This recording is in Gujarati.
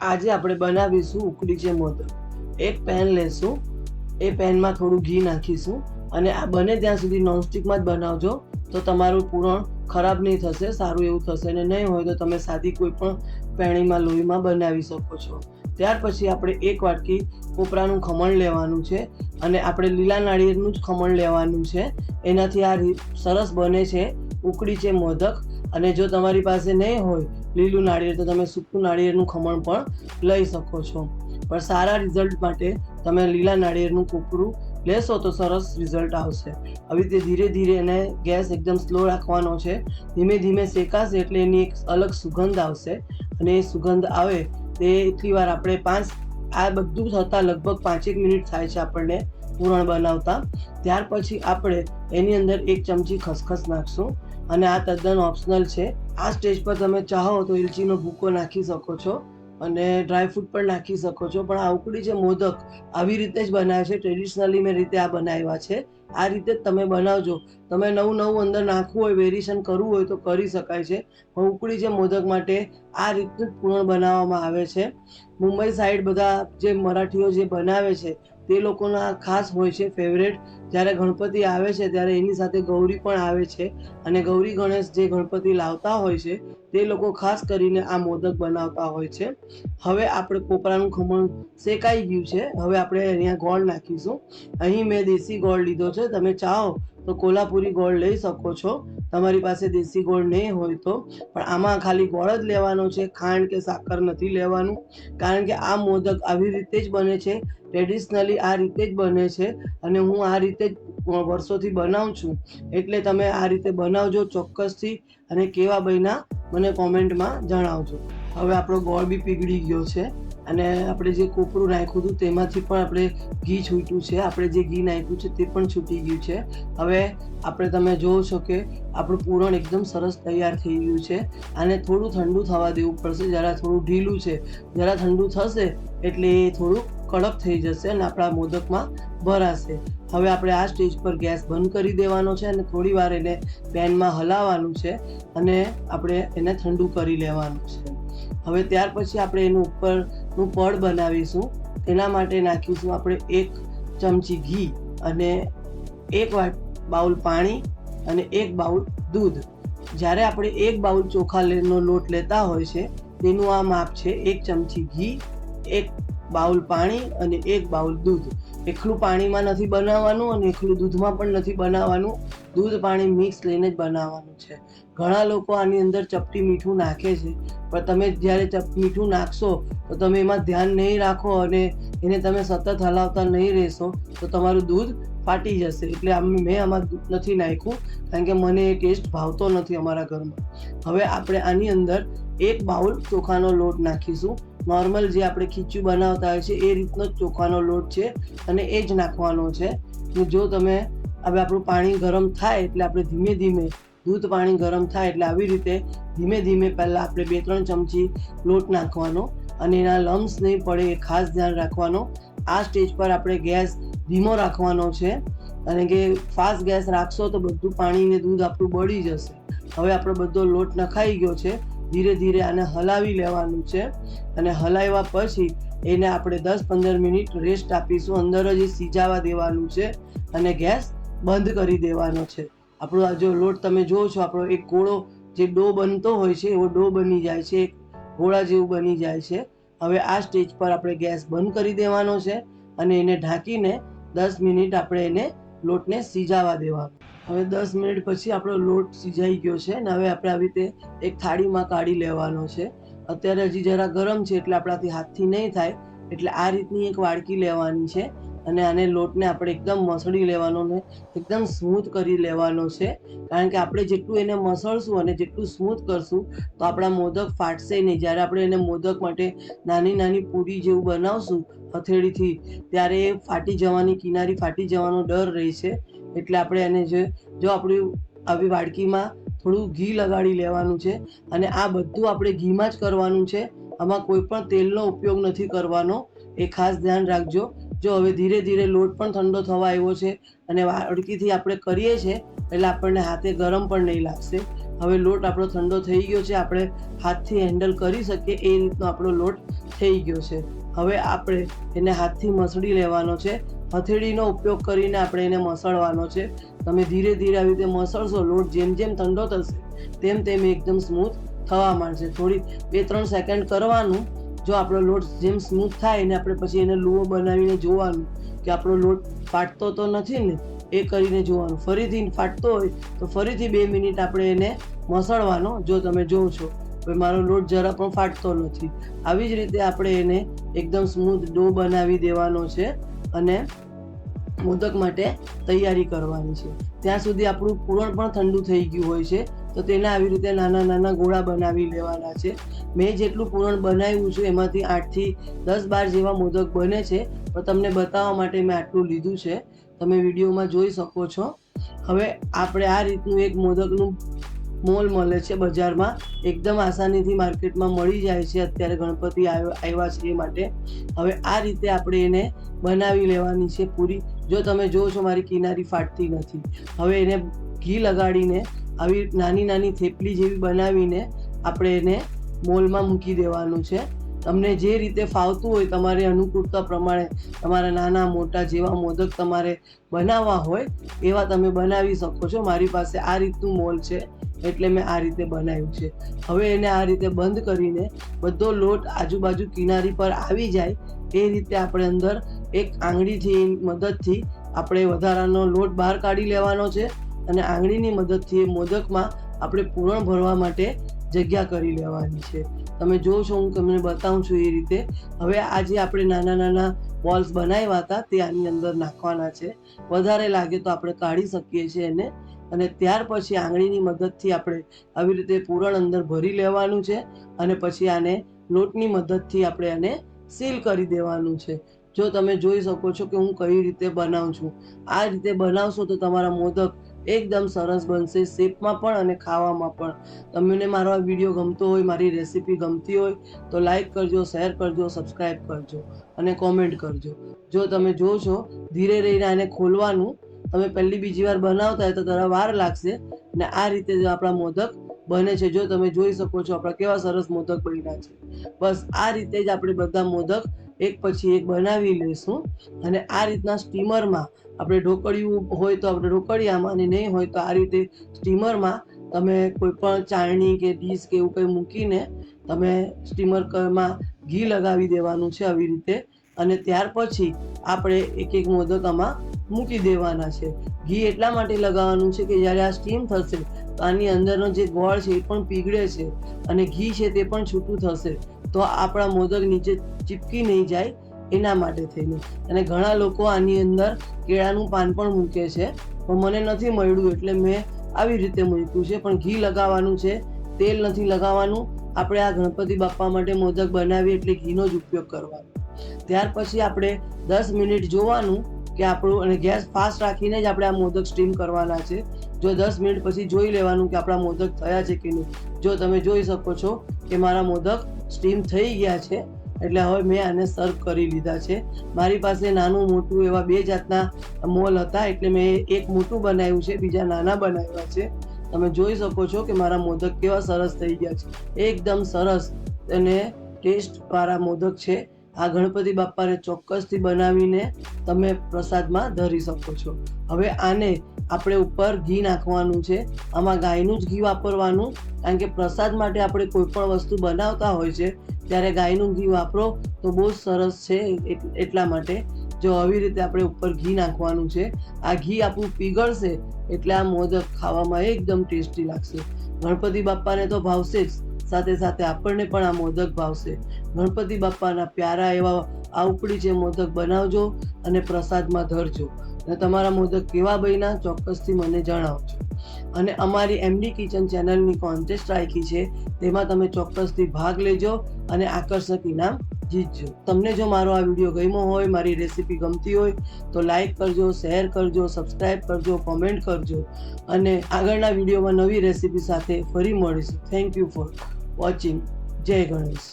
આજે આપણે બનાવીશું ઉકડીચે મોદક. એક પેન લેશું, એ પેનમાં થોડું ઘી નાખીશું અને આ બને ત્યાં સુધી નોનસ્ટિકમાં જ બનાવજો તો તમારું પૂરણ ખરાબ નહીં થશે, સારું એવું થશે. અને નહીં હોય તો તમે સાદી કોઈ પણ પેણીમાં લોહીમાં બનાવી શકો છો. ત્યાર પછી આપણે એક વાટકી કોપરાનું ખમણ લેવાનું છે અને આપણે લીલા નાળિયેરનું જ ખમણ લેવાનું છે. એનાથી આ સરસ બને છે ઉકડીચે મોદક. અને જો તમારી પાસે નહીં હોય લીલું નાળિયેર તો તમે સૂકું નાળિયેરનું ખમણ પણ લઈ શકો છો. પણ સારા રિઝલ્ટ માટે તમે લીલા નાળિયેરનું કોપરું લેશો તો સરસ રિઝલ્ટ આવશે. આવી રીતે ધીરે ધીરે એને ગેસ એકદમ સ્લો રાખવાનો છે. ધીમે ધીમે શેકાશે એટલે એની એક અલગ સુગંધ આવશે અને એ સુગંધ આવે તે એટલી વાર આપણે આ બધું થતાં લગભગ 5 મિનિટ થાય છે આપણને પૂરણ બનાવતા. ત્યાર પછી આપણે એની અંદર 1 ચમચી ખસખસ નાખશું અને આ તદ્દન ઓપ્શનલ છે. આ સ્ટેજ પર તમે ચાહો તો ઇલચીનો ભૂકો નાખી શકો છો અને ડ્રાયફ્રૂટ પણ નાખી શકો છો. પણ આ ઉકડીચે મોદક આવી રીતે જ બનાવે છે, ટ્રેડિશનલી મેં રીતે આ બનાવ્યા છે. આ રીતે જ તમે બનાવજો. તમે નવું અંદર નાખવું હોય, વેરિએશન કરવું હોય તો કરી શકાય છે. પણ ઉકડીચે મોદક માટે આ રીતનું પૂરણ બનાવવામાં આવે છે. મુંબઈ સાઈડ બધા જે મરાઠીઓ જે બનાવે છે તે લોકોના ખાસ હોય છે ફેવરેટ. જ્યારે ગણપતિ આવે છે ત્યારે એની સાથે ગૌરી પણ આવે છે અને ગૌરી ગણેશ જે ગણપતિ લાવતા હોય છે તે લોકો ખાસ કરીને આ મોદક બનાવતા હોય છે. હવે આપણે કોપરાનું ખમણ શેકાઈ ગયું છે. હવે આપણે અહીંયા ગોળ નાખીશું. અહીં મેં દેશી ગોળ લીધો છે. તમે ચાહો તો કોલ્હાપુરી ગોળ લઈ શકો છો, તમારી પાસે દેશી ગોળ નહીં હોય તો. પણ આમાં ખાલી ગોળ જ લેવાનો છે, ખાંડ કે સાકર નથી લેવાનું. કારણ કે આ મોદક આવી રીતે જ બને છે, ટ્રેડિશનલી આ રીતે જ બને છે અને હું આ રીતે જ વર્ષોથી બનાવું છું. એટલે તમે આ રીતે બનાવજો ચોક્કસથી અને કેવા બન્યા મને કોમેન્ટમાં જણાવજો. હવે આપણો ગોળ બી પીગળી ગયો છે અને આપણે જે કોપરું નાખ્યું હતું તેમાંથી પણ આપણે ઘી છૂટ્યું છે. આપણે જે ઘી નાખ્યું છે તે પણ છૂટી ગયું છે. હવે આપણે તમે જોવો છો કે આપણું પૂરણ એકદમ સરસ તૈયાર થઈ ગયું છે. આને થોડું ઠંડુ થવા દેવું પડશે. જરા થોડું ઢીલું છે, જરા ઠંડુ થશે એટલે એ થોડું કડક થઈ જશે અને આપણા મોદકમાં ભરાશે. હવે આપણે આ સ્ટેજ પર ગેસ બંધ કરી દેવાનો છે અને થોડી વાર એને પેનમાં હલાવવાનું છે અને આપણે એને ઠંડુ કરી લેવાનું છે. હવે ત્યાર પછી આપણે એનું ઉપરનું પડ બનાવીશું. તેના માટે નાખીશું આપણે 1 ચમચી ઘી અને 1 બાઉલ પાણી અને 1 બાઉલ દૂધ. જ્યારે આપણે 1 બાઉલ ચોખાનો લોટ લેતા હોય છે તેનું આ માપ છે. 1 ચમચી ઘી, 1 બાઉલ પાણી અને 1 બાઉલ દૂધ. એકલું પાણીમાં નથી બનાવવાનું અને એકલું દૂધમાં પણ નથી બનાવવાનું. દૂધ પાણી મિક્સ લઈને જ બનાવવાનું છે. ઘણા લોકો આની અંદર ચપટી મીઠું નાખે છે, પણ તમે જ્યારે મીઠું નાખશો તો તમે એમાં ધ્યાન નહીં રાખો અને એને તમે સતત હલાવતા નહીં રહેશો તો તમારું દૂધ ફાટી જશે. એટલે મેં આમાં દૂધ નથી નાખ્યું કારણ કે મને એ ટેસ્ટ ભાવતો નથી અમારા ઘરમાં. હવે આપણે આની અંદર 1 બાઉલ ચોખાનો લોટ નાખીશું. નોર્મલ જે આપણે ખીચું બનાવતા હોય છે એ રીતનો જ ચોખાનો લોટ છે અને એ જ નાખવાનો છે. જો તમે હવે આપણું પાણી ગરમ થાય એટલે આપણે ધીમે ધીમે દૂધ પાણી ગરમ થાય એટલે આવી રીતે ધીમે ધીમે પહેલાં આપણે 2-3 ચમચી લોટ નાખવાનો અને એના લમ્સ નહીં પડે એ ખાસ ધ્યાન રાખવાનો. આ સ્ટેજ પર આપણે ગેસ ધીમો રાખવાનો છે અને કે ફાસ્ટ ગેસ રાખશો તો બધું પાણી ને દૂધ આપણું બળી જશે. હવે આપણો બધો લોટ નખાઈ ગયો છે. ધીરે ધીરે આને હલાવી લેવાનું છે અને હલાવ્યા પછી એને આપણે 10-15 મિનિટ રેસ્ટ આપીશું. અંદર જ સિજાવા દેવાનું છે અને ગેસ બંધ કરી દેવાનો છે. આપણો આ જો લોટ તમે જુઓ છો, આપણો એક ગોળો જે ડો બનતો હોય છે એવો ડો બની જાય છે, એક ગોળા જેવું બની જાય છે. હવે આ સ્ટેજ પર આપણે ગેસ બંધ કરી દેવાનો છે અને એને ઢાંકીને 10 મિનિટ આપણે એને લોટને સિજાવા દેવાનો. હવે 10 મિનિટ પછી આપણો લોટ સિજાઈ ગયો છે અને હવે આપણે આવી રીતે એક થાળીમાં કાઢી લેવાનો છે. અત્યારે હજી જરા ગરમ છે એટલે આપણાથી હાથથી નહીં થાય. એટલે આ રીતની એક વાડકી લેવાની છે અને આને લોટને આપણે એકદમ મસળી લેવાનો ને એકદમ સ્મૂથ કરી લેવાનો છે. કારણ કે આપણે જેટલું એને મસળશું અને જેટલું સ્મૂથ કરશું તો આપણા મોદક ફાટશે નહીં. જ્યારે આપણે એને મોદક માટે નાની નાની પૂરી જેવું બનાવશું હથેળીથી ત્યારે એ ફાટી જવાની, કિનારી ફાટી જવાનો ડર રહે છે. એટલે આપણે એને જો આપણી આવી વાડકીમાં થોડું ઘી લગાડી લેવાનું છે અને આ બધું આપણે ઘીમાં જ કરવાનું છે. આમાં કોઈ પણ તેલનો ઉપયોગ નથી કરવાનો, એ ખાસ ધ્યાન રાખજો. જો હવે ધીરે ધીરે લોટ પણ ઠંડો થવા આવ્યો છે અને વાડકીથી આપણે કરીએ છીએ એટલે આપણને હાથે ગરમ પણ નહીં લાગશે. હવે લોટ આપણો ઠંડો થઈ ગયો છે, આપણે હાથથી હેન્ડલ કરી શકીએ એ રીતનો આપણો લોટ થઈ ગયો છે. હવે આપણે એને હાથથી મસળી લેવાનો છે. હથેળીનો ઉપયોગ કરીને આપણે એને મસળવાનો છે. તમે ધીરે ધીરે આવી રીતે મસળશો, લોટ જેમ જેમ ઠંડો થશે તેમ તેમ એકદમ સ્મૂથ થવા માંડશે. થોડી 2-3 સેકન્ડ કરવાનું. જો આપણો લોટ જેમ સ્મૂથ થાય ને આપણે પછી એને લુઓ બનાવીને જોવાનું કે આપણો લોટ ફાટતો તો નથી ને, એ કરીને જોવાનું. ફરીથી ફાટતો હોય તો ફરીથી 2 મિનિટ આપણે એને મસળવાનો. જો તમે જોવો છો હવે મારો લોટ જરા પણ ફાટતો નથી. આવી જ રીતે આપણે એને એકદમ સ્મૂથ ડો બનાવી દેવાનો છે અને મોદક માટે તૈયારી કરવાની છે. ત્યાં સુધી આપણું પૂરણ પણ ઠંડુ થઈ ગયું હોય છે, તો તેના આવી રીતે નાના નાના ગોળા બનાવી લેવાના છે. મેં જેટલું પૂરણ બનાવ્યું છે એમાંથી 8થી 10-12 જેવા મોદક બને છે, પણ તમને બતાવવા માટે મેં આટલું લીધું છે. તમે વિડીયોમાં જોઈ શકો છો. હવે આપણે આ રીતનું એક મોદકનું મોલ મળે છે બજારમાં, એકદમ આસાનીથી માર્કેટમાં મળી જાય છે. અત્યારે ગણપતિ આવ્યા છે એ માટે. હવે આ રીતે આપણે એને બનાવી લેવાની છે પૂરી. જો તમે જોવો છો મારી કિનારી ફાટતી નથી. હવે એને ઘી લગાડીને આવી નાની નાની થેપલી જેવી બનાવીને આપણે એને મોલમાં મૂકી દેવાનું છે. તમને જે રીતે ફાવતું હોય તમારે અનુકૂળતા પ્રમાણે તમારા નાના મોટા જેવા મોદક તમારે બનાવવા હોય એવા તમે બનાવી શકો છો. મારી પાસે આ રીતનું મોલ છે એટલે મેં આ રીતે બનાવ્યું છે. હવે એને આ રીતે બંધ કરીને બધો લોટ આજુબાજુ કિનારી પર આવી જાય એ રીતે આપણે અંદર એક આંગળીથી મદદથી આપણે વધારાનો લોટ બહાર કાઢી લેવાનો છે અને આંગળીની મદદથી એ મોદકમાં આપણે પૂરણ ભરવા માટે જગ્યા કરી લેવાની છે. તમે જોવો છો, હું તમને બતાવું છું એ રીતે. હવે આજે આપણે નાના નાના બોલ્સ બનાવ્યા હતા તે આની અંદર નાખવાના છે. વધારે લાગે તો આપણે કાઢી શકીએ છીએ એને. અને ત્યાર પછી આંગળીની મદદથી આપણે આવી રીતે પૂરણ અંદર ભરી લેવાનું છે અને પછી આને લોટની મદદથી આપણે આને સીલ કરી દેવાનું છે. જો તમે જોઈ શકો છો કે હું કઈ રીતે બનાવું છું. આ રીતે બનાવશો તો તમારા મોદક એકદમ સરસ બનશે, શેપમાં પણ અને ખાવામાં પણ. તમને મારો આ વિડીયો ગમતો હોય, મારી રેસીપી ગમતી હોય તો લાઈક કરજો, શેર કરજો, સબસ્ક્રાઈબ કરજો અને કોમેન્ટ કરજો. જો તમે જોશો ધીરે રહીને આને ખોલવાનું. તમે પહેલી બીજી વાર બનાવતા હોય તો જરા વાર લાગશે અને આ રીતે આપણા મોદક બને છે. જો તમે જોઈ શકો છો આપણા કેવા સરસ મોદક બન્યા છે. બસ આ રીતે જ આપણે બધા મોદક એક પછી એક બનાવી લઈશું. અને આ રીતના સ્ટીમરમાં આપણે ઢોકળિયું હોય તો આપણે ઢોકળિયામાં, અને નહીં હોય તો આ રીતે સ્ટીમરમાં તમે કોઈ પણ ચાળણી કે ડીશ કે એવું કંઈ મૂકીને તમે સ્ટીમરમાં ઘી લગાવી દેવાનું છે આવી રીતે. અને ત્યાર પછી આપણે એક એક મોદક આમાં મૂકી દેવાના છે. ઘી એટલા માટે લગાવવાનું છે કે જ્યારે આ સ્ટીમ થશે તો આની અંદરનો જે ગોળ છે એ પણ પીગળે છે અને ઘી છે તે પણ છૂટું થશે, તો આપણા મોદક નીચે ચીપકી નહીં જાય એના માટે થઈને. અને ઘણા લોકો આની અંદર કેળાનું પાન પણ મૂકે છે, પણ મને નથી મળ્યું એટલે મેં આવી રીતે મૂક્યું છે. પણ ઘી લગાવવાનું છે, તેલ નથી લગાવવાનું. આપણે આ ગણપતિ બાપ્પા માટે મોદક બનાવીએ એટલે ઘીનો જ ઉપયોગ કરવાનો. ત્યાર પછી આપણે 10 મિનિટ જોવાનું કે આપણું, અને ગેસ ફાસ્ટ રાખીને જ આપણે આ મોદક સ્ટીમ કરવાના છે. જો 10 મિનિટ પછી જોઈ લેવાનું કે આપણા મોદક થયા છે કે નહીં. જો તમે જોઈ શકો છો કે મારા મોદક સ્ટીમ થઈ ગયા છે, એટલે હવે મેં આને સર્વ કરી લીધા છે. મારી પાસે નાનું મોટું એવા 2 જાતના મોલ હતા એટલે મેં એક મોટું બનાવ્યું છે, બીજા નાના બનાવ્યા છે. તમે જોઈ શકો છો કે મારા મોદક કેવા સરસ થઈ ગયા છે. એકદમ સરસ અને ટેસ્ટવાળા મોદક છે. આ ગણપતિ બાપ્પાને ચોક્કસથી બનાવીને તમે પ્રસાદમાં ધરી શકો છો. હવે આને આપણે ઉપર ઘી નાખવાનું છે. આમાં ગાયનું જ ઘી વાપરવાનું, કારણ કે પ્રસાદ માટે આપણે કોઈ પણ વસ્તુ બનાવતા હોય છે ત્યારે ગાયનું ઘી વાપરો તો બહુ જ સરસ છે. એટલા માટે જો આવી રીતે આપણે ઉપર ઘી નાખવાનું છે. આ ઘી આપણું પીગળશે એટલે આ મોદક ખાવામાં એકદમ ટેસ્ટી લાગશે. ગણપતિ બાપ્પાને તો ભાવશે જ, સાથે સાથે આપણને પણ આ મોદક ભાવશે. ગણપતિ બાપ્પાના પ્યારા એવા આ ઉકડીચે મોદક બનાવજો અને પ્રસાદમાં ધરજો. અને તમારા મોદક કેવા બન્યા ચોક્કસથી મને જણાવજો. અને અમારી એમડી કિચન ચેનલની કોન્ટેસ્ટ રાખી છે, તેમાં તમે ચોક્કસથી ભાગ લેજો અને આકર્ષક ઇનામ જીતજો. તમને જો મારો આ વિડીયો ગમ્યો હોય, મારી રેસીપી ગમતી હોય તો લાઈક કરજો, શેર કરજો, સબસ્ક્રાઈબ કરજો, કોમેન્ટ કરજો. અને આગળના વિડીયોમાં નવી રેસીપી સાથે ફરી મળીશું. Thank you for watching. જય ગણેશ.